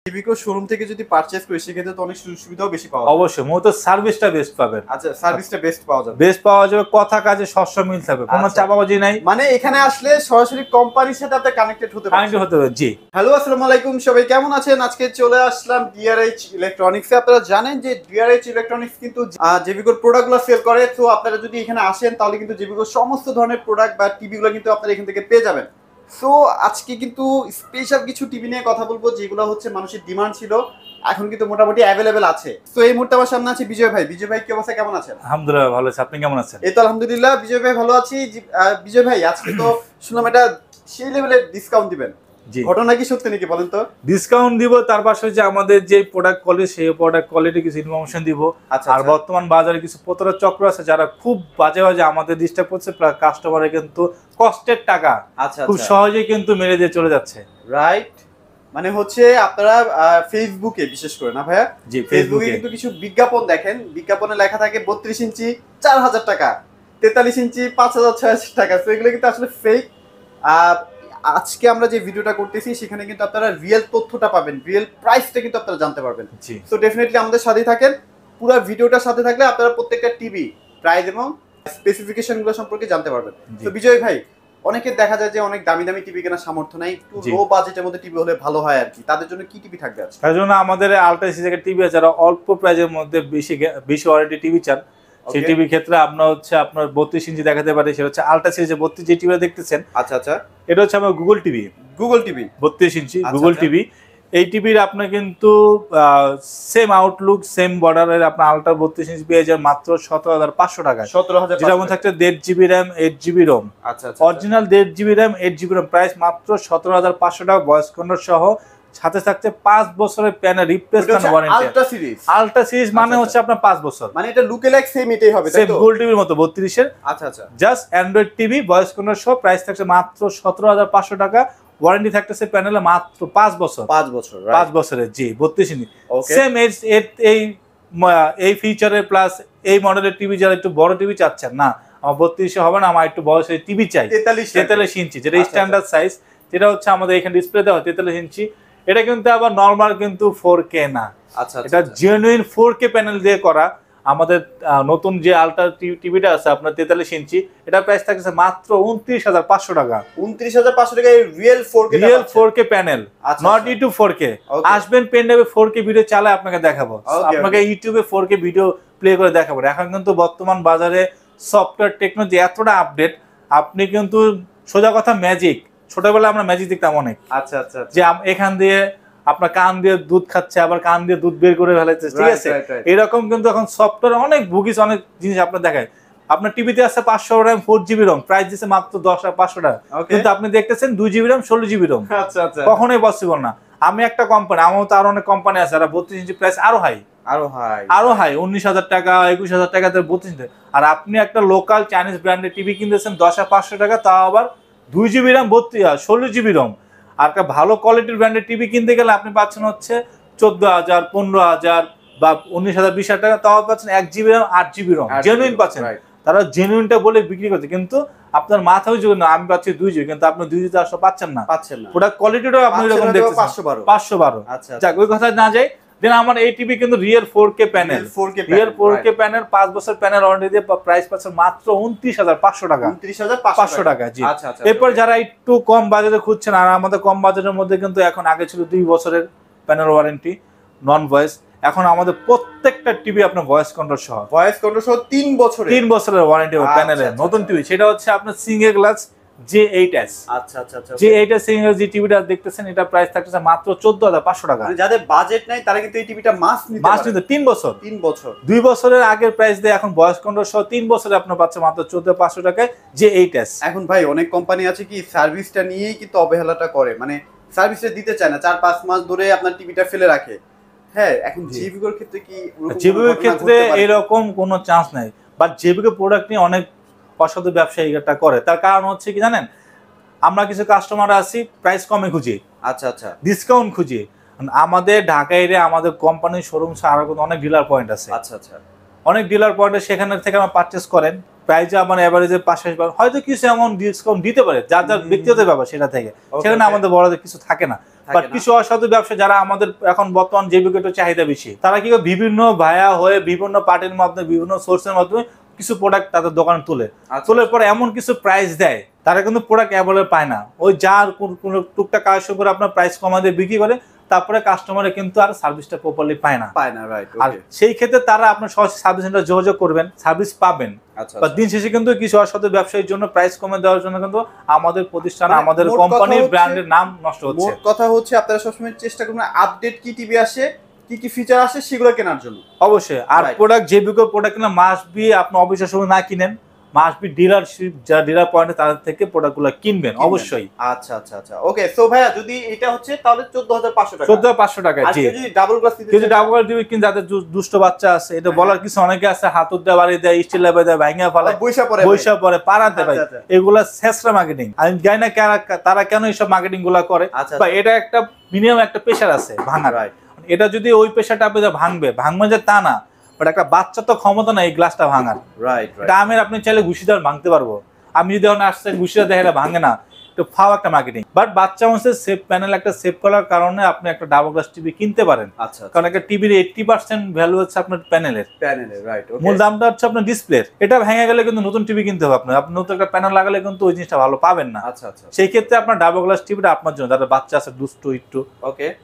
টিভিকো showroom থেকে যদি purchase করি সেক্ষেত্রে তো অনেক সুযোগ সুবিধাও বেশি পাওয়া যায়। অবশ্যই মূলত সার্ভিসটা বেস্ট পাবেন। আচ্ছা, সার্ভিসটা বেস্ট পাওয়া যাবে। বেস্ট পাওয়া যাবে, কথা কাজে সবসময় মিল থাকবে, কোনো আচ্ছা। চাপাবাজি নাই। মানে এখানে আসলে সরাসরি কোম্পানির সাথে আপনি কানেক্টেড হতে পারবেন। কানেক্ট হতে হবে। জি হ্যালো, আসসালামু আলাইকুম, সবাই কেমন আছেন? আজকে চলে আসলাম ডিআরএইচ ইলেকট্রনিক্সে। আপনারা জানেন যে ডিআরএইচ ইলেকট্রনিক্স কিন্তু জেবিকোর প্রোডাক্টগুলো সেল করে। তো আপনারা যদি এখানে আসেন তাহলে কিন্তু জেবিকোর সমস্ত ধরনের প্রোডাক্ট বা টিভিগুলো কিন্তু আপনারা এখান থেকে পেয়ে যাবেন। সো আজকে কিন্তু স্পেশাল কিছু টিভি নিয়ে কথা বলবো যেগুলো হচ্ছে মানুষের ডিমান্ড ছিল, এখন কিন্তু মোটামুটি অ্যাভেলেবেল আছে। তো এই মুহূর্তে আমার সামনে আছে বিজয় ভাই। বিজয় ভাই কি অবস্থা, কেমন আছেন? আলহামদুলিল্লাহ ভালো আছি, আপনি কেমন আছেন? এই তো আলহামদুলিল্লাহ বিজয় ভাই ভালো আছি। বিজয় ভাই আজকে তো শুনলাম এটা সেই লেভেলের ডিসকাউন্ট দিবেন, জি ঘটনা কি সত্যি নাকি বলেন তো? ডিসকাউন্ট দিব, তার পাশে যে আমাদের যে প্রোডাক্ট কোয়ালিটি সেই প্রোডাক্ট কোয়ালিটি কিছু ইনফরমেশন দিব। আর বর্তমান বাজারে কিছু প্রতারক চক্র আছে যারা খুব বাজে বাজে আমাদের ডিস্টার্ব করছে, কাস্টমারের কিন্তু কষ্টের টাকা খুব সহজেই কিন্তু মেরে দিয়ে চলে যাচ্ছে। রাইট, মানে হচ্ছে আপনারা ফেসবুকে বিশেষ করে না ভাইয়া, জি ফেসবুকে কিন্তু কিছু বিজ্ঞাপন দেখেন, বিজ্ঞাপনে লেখা থাকে 32 ইঞ্চি 4000 টাকা, 43 ইঞ্চি 5600 টাকা। তো এগুলো কিন্তু আসলে ফেক। আজকে আমরা যে ভিডিওটা করতেছি সেখানে কিন্তু আপনারা রিয়েল তথ্যটা পাবেন, রিয়েল প্রাইসটা কিন্তু আপনারা জানতে পারবেন। সো ডেফিনেটলি আমাদের সাথেই থাকেন, পুরো ভিডিওটার সাথে থাকলে আপনারা প্রত্যেকটা টিভি প্রাইস এবং স্পেসিফিকেশনগুলো সম্পর্কে জানতে পারবেন। তো বিজয় ভাই, অনেকে দেখা যায় যে অনেক দামি দামি টিভি কেনার সামর্থ্য নাই, একটু লো বাজেটের মধ্যে টিভি হলে ভালো হয় আর কি, তাদের জন্য কি টিভি থাকবে আজকে? তার জন্য আমাদের আলট্রা সিরিজের টিভি আছে, যারা অল্প প্রাইজের মধ্যে বেশি ওয়ারেন্টি টিভি চান সেই টিভির ক্ষেত্রে আপনার হচ্ছে আপনার 32 ইঞ্চি দেখাতে পারে, সেটা হচ্ছে আলট্রা সিরিজের 32 যে টিভিটা দেখতেছেন। আচ্ছা আচ্ছা, এটা হচ্ছে আমার গুগল টিভি 32 ইঞ্চি গুগল টিভি। এই টিভির আপনার কিন্তু সেম আউটলুক সেম বর্ডারের আপনার আলট্রা 32 ইঞ্চি পেয়ে যাবেন মাত্র 17,500 টাকায়। 17,500, যেটা মধ্যে থাকছে 1.5 জিবি র্যাম 8 জিবি রোম। আচ্ছা আচ্ছা, original 1.5 GB RAM 8 GB ROM, price মাত্র 17,500 টাকা, ভয়েস কন্ট্রোল সহ, সাথে থাকছে 5 বছরের panel replacement warranty. Ultra series মানে হচ্ছে আপনার 5 বছর, মানে এটা লুকে লাইক সেম এটাই হবে, তাই তো? গুগল টিভির মতো 32 এর। আচ্ছা আচ্ছা, just Android TV, voice control সহ, প্রাইস থাকছে মাত্র 17,500 টাকা, ওয়ারেন্টি থাকতেছে প্যানেলে মাত্র 5 বছর। 5 বছরের, জি 32 ইঞ্চি সেম এই ফিচারের প্লাস এই মডেলের টিভি। যারা একটু বড় টিভি চাচ্ছেন, না আমার 32 হবে না, আমার একটু বড় সাইজ টিভি চাই, 43 ইঞ্চি যেটা স্ট্যান্ডার্ড সাইজ, যেটা হচ্ছে আমাদের এখানে ডিসপ্লে দেওয়া 43 ইঞ্চি। এটা কিন্তু আবার নরমাল কিন্তু 4K না, এটা জেনুইন 4K প্যানেল দিয়ে করা। আমাদের নতুন যে আলট্রা টিভিটা আছে আপনার 43 ইঞ্চি, এটা প্রাইস থাকছে মাত্র 29,500 টাকা। 29,500 টাকায় real 4K panel, not YouTube 4K। আসবেন পেন ড্রাইভে 4K ভিডিও চালায় আপনাকে দেখাবো, আপনাকে ইউটিউবে 4K ভিডিও প্লে করে দেখাবো। এখন কিন্তু বর্তমান বাজারে সফটওয়্যার টেকনোলজি এতটা আপডেট, আপনি কিন্তু সোজা কথা ম্যাজিক, ছোটবেলায় আমরা ম্যাজিক দেখতাম অনেক। আচ্ছা আচ্ছা, যে এখান দিয়ে আপনার কান দিয়ে দুধ খাচ্ছে, আবার কান দিয়ে দুধ বের করে ফেলাচ্ছে, ঠিক আছে? এরকম কিন্তু এখন সফটওয়্যার অনেক ভুগিস, অনেক জিনিস আপনার দেখায়। আপনার টিভিতে আছে 500 RAM 4 GB ROM, প্রাইস দিচ্ছে মাত্র 10,500 টাকা, কিন্তু আপনি দেখতেছেন 2 GB RAM 16 GB ROM। আচ্ছা আচ্ছা, কখনোই পসিবল না। আমি একটা কোম্পানি, আমার তো আরো অনেক কোম্পানি আছে, আর 32 ইঞ্চি প্রাইস আরো হাই 19,000 টাকা 21,000 টাকা 32 ইঞ্চি। আর আপনি একটা লোকাল চাইনিজ ব্র্যান্ডের টিভি কিনতেছেন 10,500 টাকা, তাও আবার 2 GB RAM 16 GB ROM। আর একটা ভালো কোয়ালিটির ব্র্যান্ডের টিভি কিনতে গেলে আপনি পাচ্ছেন হচ্ছে 14,000 15,000 বা 19,000 20,000 টাকা, তাও পাচ্ছেন 1 GB RAM 8 GB ROM genuine পাচ্ছেন। তারা জেনুইনটা বলে বিক্রি করছে, কিন্তু আপনার মাথায় যোগ না, আমি পাচ্ছি 2 GB, কিন্তু আপনি 2 GB আসলে পাচ্ছেন না। প্রোডাক্ট কোয়ালিটিটাও আপনি এরকম দেখছেন 512। আচ্ছা, যাক ওই কথা না যাই। দেন আমার এই টিভি কিন্তু real 4K panel, real 4K panel, 5 বছর প্যানেল ওয়ারেন্টি দিয়ে, প্রাইস পাচ্ছেন মাত্র 29,500 টাকা। 29,500 টাকা, জি। এরপর যারা একটু কম বাজেটে খুঁজছেন, আর আমাদের কম বাজেটের মধ্যে কিন্তু এখন, আগে ছিল 2 বছরের প্যানেল ওয়ারেন্টি নন ভয়েস, এখন আমাদের প্রত্যেকটা টিভি আপনার ভয়েস কন্ট্রোল সহ 3 বছরের ওয়ারেন্টি প্যানেলের নতুন টিভি। সেটা হচ্ছে আপনার সিঙ্গেল গ্লাস J8s। আচ্ছা আচ্ছা, J8s সিঙ্গেল যে টিভিটা দেখতেছেন, এটা প্রাইস থাকছে মাত্র 14,500 টাকা। মানে যাদের বাজেট নাই তারা কিন্তু এই টিভিটা মাস্ট নিতে 3 বছর 2 বছরের আগের প্রাইস দিয়ে এখন ভয়েস কন্ট্রোল সহ 3 বছরে আপনার পাচ্ছে মাত্র 14,500 টাকায় J8s। এখন ভাই অনেক কোম্পানি আছে কি সার্ভিসটা নিয়েই কিন্তু অবহেলাটা করে, মানে সার্ভিসটা দিতে চায় না, 4-5 মাস ধরে আপনার টিভিটা ফেলে রাখে। হ্যাঁ, এখন জেবিকোর ক্ষেত্রে কি? জেবিকোর ক্ষেত্রে এরকম কোনো চান্স নাই, বাট জেবিকো প্রোডাক্ট নিয়ে অনেক অসাধু ব্যবসায়ী এটা করে। তার কারণ হচ্ছে কি জানেন, আমরা কিছু কাস্টমার আছি প্রাইস কমে খুঁজি, আচ্ছা আচ্ছা, ডিসকাউন্ট খুঁজি। আমাদের ঢাকা এরিয়া আমাদের কোম্পানির শোরুম ছাড়া অনেক ডিলার পয়েন্ট আছে। আচ্ছা আচ্ছা, অনেক ডিলার পয়েন্টে সেখানে থেকে আমরা পারচেস করেন, প্রাইসে আমার এভারেজে 5-6 হয়তো কিছু এমন ডিসকাউন্ট দিতে পারে, যার যার ব্যক্তিগত ব্যাপার, সেটা থেকে সেখানে আমাদের বড়দের কিছু থাকে না। বাট কিছু অসাধু ব্যবসা যারা আমাদের এখন বর্তমান জৈবিকের চাহিদা বেশি, তারা কি বিভিন্ন ভায়া হয়ে বিভিন্ন পার্টির মাধ্যমে বিভিন্ন সোর্সের মাধ্যমে কিছু প্রোডাক্ট তাদের দোকানে তোলার পরে এমন কিছু প্রাইস দেয়, তারা কিন্তু প্রোডাক্ট অ্যাভেলেবল পায় না। ওই যার কোন টুকটাক কালেকশন করে আপনার প্রাইস কমায় দিয়ে বিক্রি করে, তারপরে কাস্টমারে কিন্তু আর সার্ভিসটা প্রপারলি পায় না। রাইট। আর সেই ক্ষেত্রে তারা আপনার সরাসরি সার্ভিস সেন্টারে যোগাযোগ করবেন, সার্ভিস পাবেন। বা দিন শেষে কিন্তু কিছু অসাধু ব্যবসায়ীর জন্য প্রাইস কমে দেওয়ার জন্য কিন্তু আমাদের প্রতিষ্ঠান আমাদের কোম্পানির ব্র্যান্ডের নাম নষ্ট হচ্ছে। মোট কথা হচ্ছে আপনারা সবসময় চেষ্টা করবেন আপডেট কি টিভি আসে, কি কি ফিচার আসে সেগুলো কেনার জন্য। অবশ্যই। আর প্রোডাক্ট যে বিকল্প প্রোডাক্ট কিনা মাস্ট বি আপনি অবশ্যই সময় না কিনেন, মাস্ট বি ডিলারশিপ যারা ডিলার পয়েন্টে তাদের থেকে প্রোডাক্টগুলো কিনবেন অবশ্যই। আচ্ছা ওকে। সো ভাইয়া যদি এটা হচ্ছে তাহলে 14500 টাকা। 14500 টাকা। জি। যদি ডাবল গ্লাস দিতে যদি ডাবল গ্লাস দিবে কিন্তু যাদের দুষ্ট বাচ্চা আছে, এটা বলার কিছু অনেকে আছে হাতুর দেয়, বাড়ি দেয়, স্টিল লেবে দেয়, ভাঙা ফেলে, বৈশা পরে পারাতে ভাই, এগুলা ছেঁচড়া মার্কেটিং। আমি জানি না তারা কেন এইসব মার্কেটিং গুলা করে, বা এটা একটা মিনিমাম একটা প্রেশার আছে ভাঙার। এটা যদি ওই প্রেশারটা আপনি ভাঙবে যে তা না, বাট একটা বাচ্চা তো ক্ষমতা না এই গ্লাসটা ভাঙার। এটা আমি আপনি চাইলে ঘুষিদার ভাঙতে পারবো, আমি যদি এখন আসছে ঘুষিদার দেখে এটা ভাঙে না, তো ফাও একটা মার্কেটিং। বাট বাচ্চা মানুষের সেফ প্যানেল একটা সেভ করার কারণে আপনি একটা ডাবল গ্লাস টিভি কিনতে পারেন। কারণ একটা টিভির 80% ভ্যালু হচ্ছে আপনার প্যানেলের। রাইট। মূল দামটা হচ্ছে আপনার ডিসপ্লের। এটা ভেঙে গেলে কিন্তু নতুন টিভি কিনতে হবে আপনার। আপনি নতুন একটা প্যানেল লাগালে কিন্তু ওই জিনিসটা ভালো পাবেন না। সেই ক্ষেত্রে আপনার ডাবল গ্লাস টিভিটা আপনার জন্য, যাদের বাচ্চা আছে দুষ্টু একটু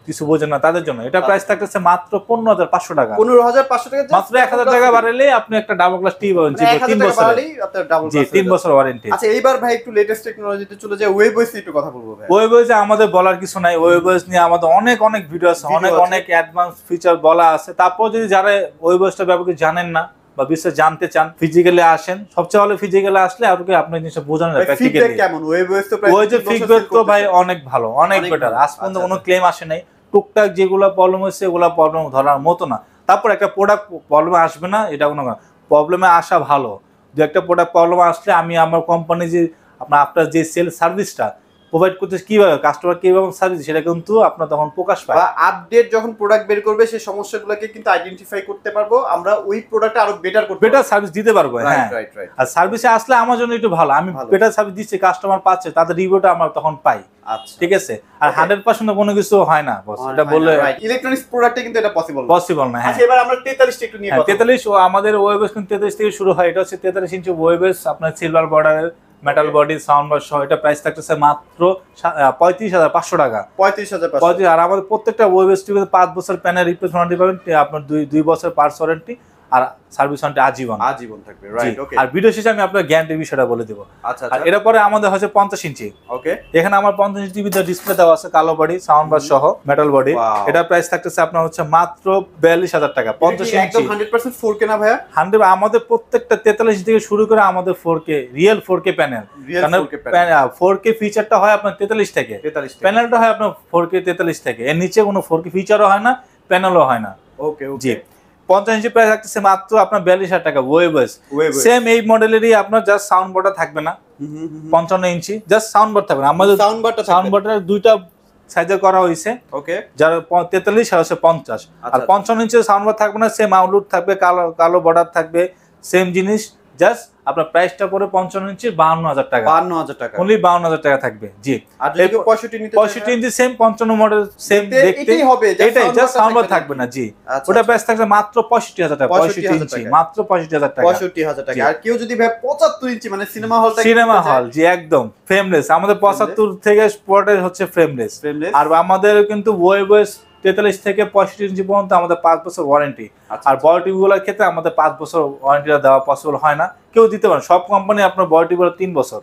কিছু বোঝেন না তাদের জন্য। এটা প্রাইস থাকতেছে মাত্র 15500 টাকা। 15500 টাকা, মাত্র 1000 টাকা বাড়ালে আপনি একটা ডাবল গ্লাস টিভি পাবেন। 3 বছর জি 3 বছর ওয়ারেন্টি। আচ্ছা এইবার ভাই একটু লেটেস্ট টেকনোলজিতে চলে যায়, ওয়েবওয়েস একটু কথা বলবো ভাই। ওয়েবওয়েস আমাদের বলার কিছু নাই, ওয়েবওয়েস নিয়ে আমাদের অনেক ভিডিও আছে, অনেক অ্যাডভান্স ফিচার বলা আছে। তারপর যদি যারা ওয়েবওয়েসটা ব্যাপারে জানেন না বা বিশেষ জানতে চান, ফিজিক্যালি আসেন। সবচেয়ে ভালো ফিজিক্যালি আসলে আপনি আপনার জিনিসটা বোঝানো যায় প্র্যাকটিক্যালি। কেমন ওয়েবওয়েস? তো প্রায় ফিডব্যাক তো ভাই অনেক ভালো, অনেক বেটার। আজ পর্যন্ত কোনো ক্লেম আসে নাই। টুকটাক যেগুলো প্রবলেম হচ্ছে ওগুলো প্রবলেম ধরার মতো না। তারপর একটা প্রোডাক্ট প্রবলেমে আসবে না এটা কোনো প্রবলেমে আসা ভালো। যে একটা প্রোডাক্ট প্রবলেম আসলে আমি আমার কোম্পানি যে আপনার যে সেল সার্ভিসটা প্রোভাইড করতে কিভাবে কাস্টমার কিভাবে সার্ভিস, সেটা কিন্তু আপনার তখন প্রকাশ পায়। বা আপডেট যখন প্রোডাক্ট বের করবে সেই সমস্যাগুলোকে কিন্তু আইডেন্টিফাই করতে পারবো, আমরা ওই প্রোডাক্টটা আরো বেটার সার্ভিস দিতে পারবো। হ্যাঁ আর সার্ভিসে আসলে আমার জন্য একটু ভালো, আমি বেটার সার্ভিস দিচ্ছি, কাস্টমার পাচ্ছে, তাদের রিভিউটা আমরা তখন পাই। ঠিক আছে। আর 100% কোনো কিছু হয় না বস, এটা বললে ইলেকট্রনিক্স প্রোডাক্টে কিন্তু এটা পসিবল না। হ্যাঁ এবার আমরা 43 টা একটু নিয়ে কথা। 43 আমাদের ওয়েবওয়েস কিন্তু 43 থেকে শুরু হয়। এটা হচ্ছে 43 ইঞ্চি ওয়েবওয়েস, আপনার সিলভার বর্ডারের মেটাল বডি সাউন্ড বার সহ। এটা প্রাইস থাকতেছে মাত্র 35500 টাকা। 35500। আর আমাদের প্রত্যেকটা ওয়েবওয়েস টিভিতে 5 বছর প্যানেল রিপ্লেসমেন্ট পাবেন, আপনার 2 বছর পার্টস ওয়ারেন্টি, আর সার্ভিস ওয়ারেন্টি আজীবন থাকবে। রাইট। ওকে। আর ভিডিও শেষে আমি আপনার গ্যারান্টির বিষয়টা বলে দেব। আচ্ছা। আর এর পরে আমাদের হচ্ছে 50 ইঞ্চি। ওকে। এখানে আমার 50 ইঞ্চি টিভিতে ডিসপ্লে দেওয়া আছে, কালো বডি সাউন্ড বার সহ মেটাল বডি। এটা প্রাইস থাকতেছে আপনার হচ্ছে মাত্র 42000 টাকা। 50 ইঞ্চি একদম 100% 4K না ভাইয়া? 100। আমাদের প্রত্যেকটা 43 থেকে শুরু করে আমাদের 4K রিয়েল 4K প্যানেল। কারণ 4K ফিচারটা হয় আপনার 43 থেকে, প্যানেলটা হয় আপনার 4K 43 থেকে। এর নিচে কোনো 4K ফিচারও হয় না, প্যানেলও হয় না। ওকে। জি 50 ইঞ্চি প্রাইস থাকতেছে মাত্র আপনার 42000 টাকা। ওয়েবওয়েস সেম এই মডেলেরই আপনার জাস্ট সাউন্ড বোর্ডটা থাকবে না। 55 ইঞ্চি জাস্ট সাউন্ড বোর্ড থাকবে না। আমাদের সাউন্ড বোর্ডের দুইটা সাইজে করা হয়েছে। ওকে। যার 43 আর হচ্ছে 50। আর 55 ইঞ্চি সাউন্ড বোর্ড থাকবে না, সেম আউটলুক থাকবে, কালো বর্ডার থাকবে, সেম জিনিস। জাস্ট আপনার প্রাইসটা পড়ে 55 ইঞ্চি 52000 টাকা। 52000 টাকা অনলি 52000 টাকা থাকবে। জি। আর যদি 65 নিতে 65 ইঞ্চি সেম 55 মডেল সেম দেখতে এটাই হবে, এটাই জাস্ট সাউন্ড বার থাকবে না। জি ওটা প্রাইস থাকবে মাত্র 65000 টাকা। 65 ইঞ্চি মাত্র 65000 টাকা। 65000 টাকা। আর কেউ যদি ভাই 75 ইঞ্চি মানে সিনেমা হল জি একদম ফ্রেমলেস। আমাদের 75 থেকে স্পটের হচ্ছে ফ্রেমলেস। আর আমাদের কিন্তু ওয়েবওয়েস 43 থেকে 65 ইঞ্চি পর্যন্ত আমাদের 5 বছর ওয়ারেন্টি। আর বড় টিভিগুলোর ক্ষেত্রে আমাদের 5 বছর ওয়ারেন্টিটা দেওয়া পসিবল হয় না, কেউ দিতে পারেন। সব কোম্পানি আপনার বড় টিভিগুলো 3 বছর।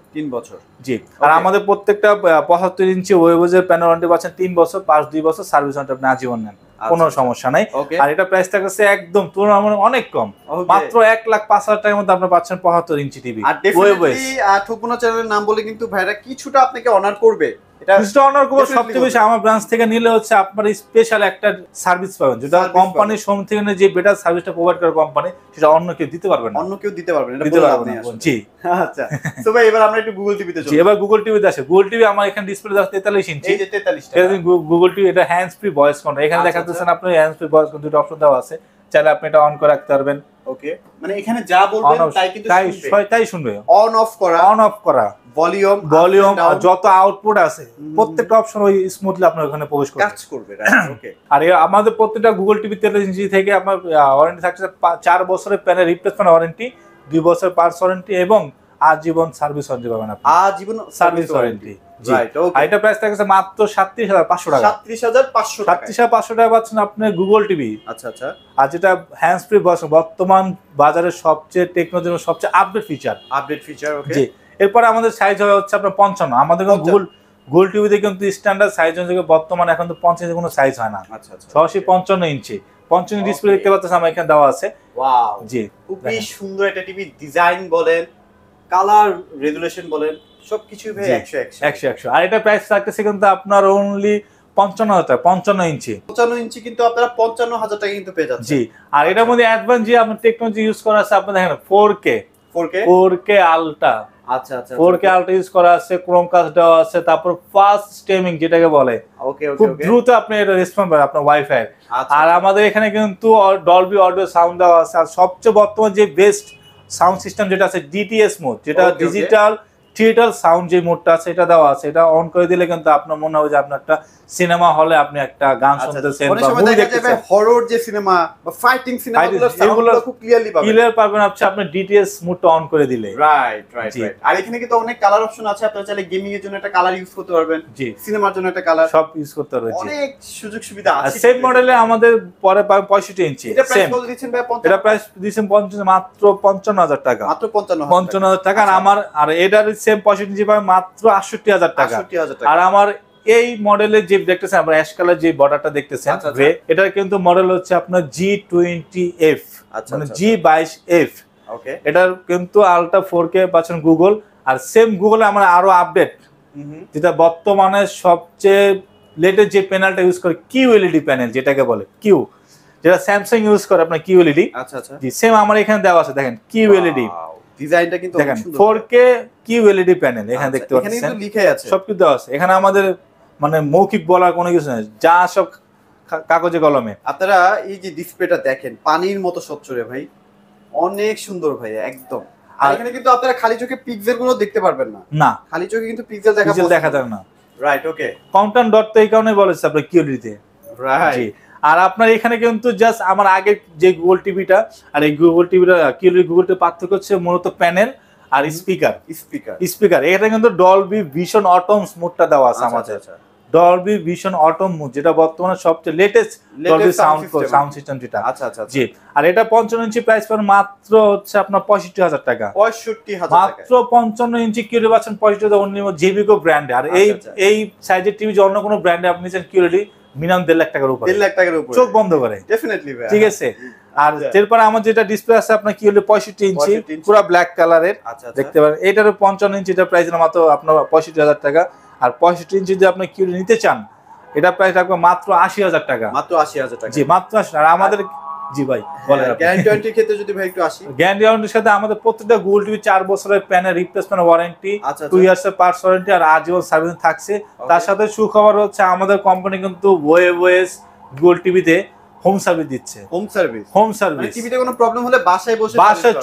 জি। আর আমাদের প্রত্যেকটা 75 ইঞ্চি ওয়েবওয়েজের প্যানেল ওয়ারেন্টি পাচ্ছেন 3 বছর, 2 বছর সার্ভিস ওয়ারেন্টি আপনি আজীবন নেন, কোনো সমস্যা নাই। আর এটা প্রাইস থাকছে একদম তুলনামূলক অনেক কম, মাত্র 1,05,000 টাকার মধ্যে আপনি পাচ্ছেন 75 ইঞ্চি টিভি। আর ডেফিনেটলি ঠুকুনা চ্যানেলের নাম বলে কিন্তু ভাইরা কিছুটা আপনাকে অনার করবে। সবচেয়ে বেশি আমার ব্রাঞ্চ থেকে নিলে হচ্ছে আপনার স্পেশাল একটা সার্ভিস পাবেন, যেটা কোম্পানির সঙ্গে থেকে যে বেটার সার্ভিসটা প্রোভাইড করে কোম্পানি, সেটা অন্য কেউ দিতে পারবে না। জি। আচ্ছা তো ভাই এবার আমরা একটু গুগল টিভিতে চলি। এবার গুগল টিভিতে আসে। গুগল টিভি আমার এখানে ডিসপ্লে দেওয়া 43 ইঞ্চি। এই যে 43 টা গুগল টিভি, এটা হ্যান্ডস ফ্রি ভয়েস কন্ট্রোল। এখানে দেখাচ্ছেন আপনি hands free voice control option দেওয়া আছে, চাইলে আপনি এটা অন করে রাখতে পারবেন। ওকে। মানে এখানে যা বলবেন তাই কিন্তু তাই শুনবে। অন অফ করা ভলিউম যত আউটপুট আছে প্রত্যেকটা অপশন ওই স্মুথলি আপনার ওখানে প্রবেশ কাজ করবে। ওকে। আর আমাদের প্রত্যেকটা গুগল টিভি 43 ইঞ্চি থেকে আপনার ওয়ারেন্টি থাকছে 4 বছরের প্যানেল রিপ্লেসমেন্ট ওয়ারেন্টি, 2 বছর পার্টস ওয়ারেন্টি এবং আজীবন সার্ভিস ওয়ারেন্টি পাবেন আপনি। আজীবন সার্ভিস ওয়ারেন্টি। রাইট। ওকে। আর এটা প্রাইস থাকছে মাত্র 37500 টাকা। 37500 টাকা। 37500 টাকা পাচ্ছেন আপনি গুগল টিভি। আচ্ছা আচ্ছা। আর যেটা হ্যান্ডস ফ্রি বর্তমান বাজারের সবচেয়ে টেকনোলজির সবচেয়ে আপডেট ফিচার। ওকে। জি। এরপরে আমাদের সাইজ হচ্ছে আপনার 55। আমাদের গুগল টিভিতে কিন্তু স্ট্যান্ডার্ড সাইজ অনুযায়ী বর্তমানে এখন তো 55 ইঞ্চি কোনো সাইজ হয় না। আচ্ছা আচ্ছা। সরাসরি 55 ইঞ্চি ডিসপ্লে দেখতে পাচ্ছেন আমার এখানে দেওয়া আছে। ওয়াও। জি। খুবই সুন্দর একটা টিভি, ডিজাইন বলেন, কালার রেজুলেশন বলেন, সবকিছু ভাই 100। আর এটা প্রাইস থাকতেছে কিন্তু আপনার অনলি 55,000 টাকা। 55 ইঞ্চি কিন্তু আপনারা 55,000 টাকা কিন্তু পেয়ে যাচ্ছেন। জি। আর এটার মধ্যে অ্যাডভান্স যে আপনার টেকনোলজি ইউজ করা আছে আপনি দেখেন 4K আলট্রা। আচ্ছা আচ্ছা। 4K আলট্রা ইউজ করা আছে, ক্রোমকাস্ট দেওয়া আছে, তারপর ফাস্ট স্ট্রিমিং যেটাকে বলে। ওকে। খুব দ্রুত আপনি এটা রেসপন্স পাবেন আপনার ওয়াইফাই। আর আমাদের এখানে কিন্তু ডলবি অডিও সাউন্ড দেওয়া আছে। আর সবচেয়ে বর্তমান যে বেস্ট সাউন্ড সিস্টেম যেটা আছে ডিটিএস মোড, যেটা ডিজিটাল থিয়েটার সাউন্ড যে মোডটা আছে এটা দেওয়া আছে। এটা অন করে দিলে কিন্তু আপনার মনে হবে যে আপনি একটা সিনেমা হলে আপনি একটা গান শুনতেছেন বা মুভি দেখতেছেন। হরর যে সিনেমা বা ফাইটিং সিনেমাগুলো সাউন্ডগুলো খুব ক্লিয়ার পাবেন আপনি ডিটিএস মোডটা অন করে দিলে। রাইট। আর এখানে কিন্তু অনেক কালার অপশন আছে, আপনি চাইলে গেমিং এর জন্য একটা কালার ইউজ করতে পারবেন, জি, সিনেমার জন্য একটা কালার, সব ইউজ করতে পারবেন। অনেক সুযোগ সুবিধা আছে। সেম মডেলে আমাদের পরে পাবেন 65 ইঞ্চি। এটা প্রাইস কত দিচ্ছেন ভাই? এটা প্রাইস দিচ্ছেন মাত্র 55,000 টাকা। মাত্র 55,000 টাকা। আর এটার সেম 65 ইঞ্চি পাবেন মাত্র 68,000 টাকা। আর আমার এই মডেলের যে দেখতেছেন আমরা অ্যাশ কালার যে বর্ডারটা দেখতেছেন গ্রে, এটার কিন্তু মডেল হচ্ছে আপনার G20F, মানে G22F। ওকে। এটার কিন্তু আলট্রা 4K পাচ্ছেন গুগল। আর সেম গুগলে আমরা আরো আপডেট যেটা বর্তমানে সবচেয়ে লেটেস্ট যে প্যানেলটা ইউজ করে QLED প্যানেল যেটাকে বলে কিউ, যেটা স্যামসাং ইউজ করে আপনার QLED। আচ্ছা আচ্ছা। জি, সেম আমার এখানে দেওয়া আছে দেখেন QLED ডিজাইনটা কিন্তু দেখেন 4K QLED প্যানেল এখানে দেখতে পাচ্ছেন। এখানে কিন্তু লেখাই আছে, সবকিছু দেওয়া আছে। এখানে আমাদের মানে মৌখিক বলার কোনো কিছু নেই, যা সব কাগজে কলমে। আপনারা এই যে ডিসপ্লেটা দেখেন পানির মতো স্বচ্ছ রে ভাই, অনেক সুন্দর ভাই একদম। আর এখানে কিন্তু আপনারা খালি চোখে পিক্সেল গুলো দেখতে পারবেন না, খালি চোখে কিন্তু পিক্সেল দেখা যায় না। রাইট। ওকে। কন্টেন্ট ডট তো এই কারণে বলেছে আপনার QLED তে। রাইট। আর আপনার এখানে কিন্তু জাস্ট আমার আগে যে গুগল টিভিটা আর এই গুগল টিভিটা QLED গুগল টিভির পার্থক্য হচ্ছে মূলত প্যানেল আর স্পিকার। এটা কিন্তু ডলবি ভিশন অটমস মোডটা দেওয়া আছে আমাদের। ডলবি ভিশন অটম মোড যেটা বর্তমানে সবচেয়ে লেটেস্ট ডলবি সাউন্ড সিস্টেম যেটা। আচ্ছা আচ্ছা। জি। আর এটা 55 ইঞ্চি প্রাইস পাবেন মাত্র হচ্ছে আপনার 65,000 টাকা। 65,000 টাকা মাত্র 55 ইঞ্চি QLED পাচ্ছেন 65,000 অন্য জেবিকো ব্র্যান্ডে। আর এই সাইজের টিভি যে অন্য কোনো ব্র্যান্ডে আপনি নিছেন QLED মিনিমাম 1.5 লাখ টাকার উপরে। 1.5 লাখ টাকার উপরে চোখ বন্ধ করে। ডেফিনেটলি ভাই। ঠিক আছে। আর এরপর আমার যেটা ডিসপ্লে আছে আপনার QLED 65 ইঞ্চি পুরো ব্ল্যাক কালারের দেখতে পারেন। এটার 55 ইঞ্চিটা প্রাইস মাত্র আপনার 65,000 টাকা। আর 65 ইঞ্চি যদি আপনি QLED নিতে চান এটা প্রাইস রাখবে মাত্র 80,000 টাকা। মাত্র 80,000 টাকা। জি, মাত্র 80। আর আমাদের জি ভাই বলেন, গ্যারান্টি ওয়ারেন্টির ক্ষেত্রে যদি ভাই একটু আসি। গ্যারান্টি ওয়ারেন্টির সাথে আমাদের প্রত্যেকটা গুগল টিভি 4 বছরের প্যানেল রিপ্লেসমেন্ট ওয়ারেন্টি, 2 ইয়ার্সের পার্টস ওয়ারেন্টি আর আজীবন সার্ভিস থাকছে। তার সাথে সুখবর হচ্ছে আমাদের কোম্পানি কিন্তু ওয়েস গুগল টিভিতে হোম সার্ভিস দিচ্ছে। হোম সার্ভিস টিভিতে কোনো প্রবলেম হলে বাসায়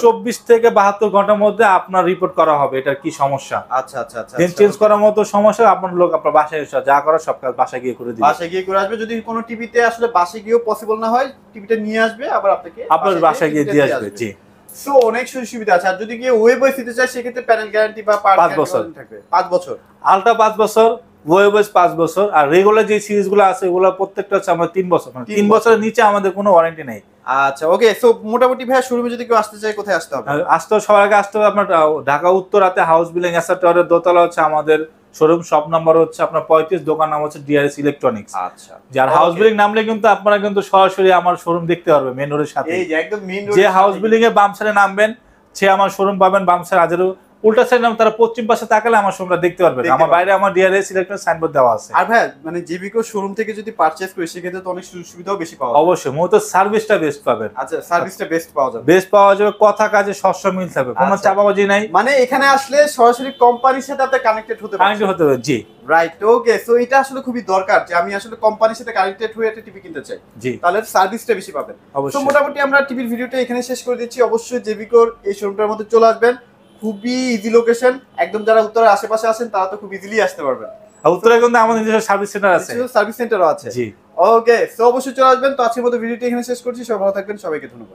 24 থেকে 72 ঘন্টার মধ্যে আপনার রিপোর্ট করা হবে এটা কি সমস্যা। আচ্ছা আচ্ছা আচ্ছা। চেঞ্জ করার মতো সমস্যা আপনার লোক আপনার বাসায় এসে যা করার সব কাজ বাসায় গিয়ে করে দিবে। বাসায় গিয়ে করে আসবে। যদি কোনো টিভিতে আসলে বাসায় গিয়েও পসিবল না হয় টিভিটা নিয়ে আসবে আবার আপনার বাসায় গিয়ে দিয়ে আসবে। জি। সো অনেক সুবিধা আছে। আর যদি গিয়ে ওয়েবস দিতে চায় সেক্ষেত্রে প্যানেল গ্যারান্টি বা পার্ট 5 বছর থাকবে। 5 বছর আলট্রা 5 বছর, ওয়েবস 5 বছর। আর রেগুলার যে সিরিজগুলো আছে এগুলো প্রত্যেকটা হচ্ছে আমাদের 3 বছর, মানে 3 বছরের নিচে আমাদের কোনো ওয়ারেন্টি নেই। আচ্ছা ওকে। সো মোটামুটি ভাই শোরুমে যদি কেউ আসতে চায় কোথায় আসতে হবে? সবার আগে আসতে হবে আপনার ঢাকা উত্তরাতে হাউস বিল্ডিং এসআর টাওয়ারের দোতলা হচ্ছে আমাদের শোরুম। শপ নাম্বার হচ্ছে আপনার 35, দোকান নাম হচ্ছে DRS ইলেকট্রনিক্স। আচ্ছা। যার হাউস বিল্ডিং নামলে কিন্তু আপনারা কিন্তু সরাসরি আমার শোরুম দেখতে পারবে মেইন রোডের সাথে। এই যে একদম মেইন রোড, যে হাউস বিল্ডিং এর বাম সাইডে নামবেন সে আমার শোরুম পাবেন। বাম সাইডে আজের উল্টা সাইড নাম তারা পশ্চিম পাশে তাকালে আমার শোরুমটা দেখতে পারবেন। আমার বাইরে আমার DRS ইলেকট্রনিক্স সাইনবোর্ড দেওয়া আছে। আর ভাই মানে জেবিকো শোরুম থেকে যদি পারচেজ করি সেক্ষেত্রে তো অনেক সুযোগ সুবিধাও বেশি পাওয়া যাবে। অবশ্যই মূলত সার্ভিসটা বেস্ট পাবেন। আচ্ছা, সার্ভিসটা বেস্ট পাওয়া যাবে, কথা কাজে স্বচ্ছ মিল থাকবে, কোনো চাপাবাজি নাই। মানে এখানে আসলে সরাসরি কোম্পানির সাথে আপনি কানেক্টেড হতে পারবেন। জি রাইট। ওকে। সো এটা আসলে খুবই দরকার যে আমি আসলে কোম্পানির সাথে কানেক্টেড হয়ে একটা টিভি কিনতে চাই, জি, তাহলে সার্ভিসটা বেশি পাবেন। তো মোটামুটি আমরা টিভির ভিডিওটা এখানে শেষ করে দিচ্ছি। অবশ্যই জেবিকোর এই শোরুমটার মধ্যে চলে আসবেন, খুবই ইজি লোকেশন, একদম যারা উত্তরের আশেপাশে আছেন তারা তো খুব ইজিলি আসতে পারবেন। আর উত্তরে কিন্তু আমাদের নিজস্ব সার্ভিস সেন্টার আছে, সার্ভিস সেন্টারও আছে। জি। ওকে, সো অবশ্যই চলে আসবেন। তো আজকের মতো ভিডিওটি এখানে শেষ করছি। সবাই ভালো থাকবেন, সবাইকে ধন্যবাদ।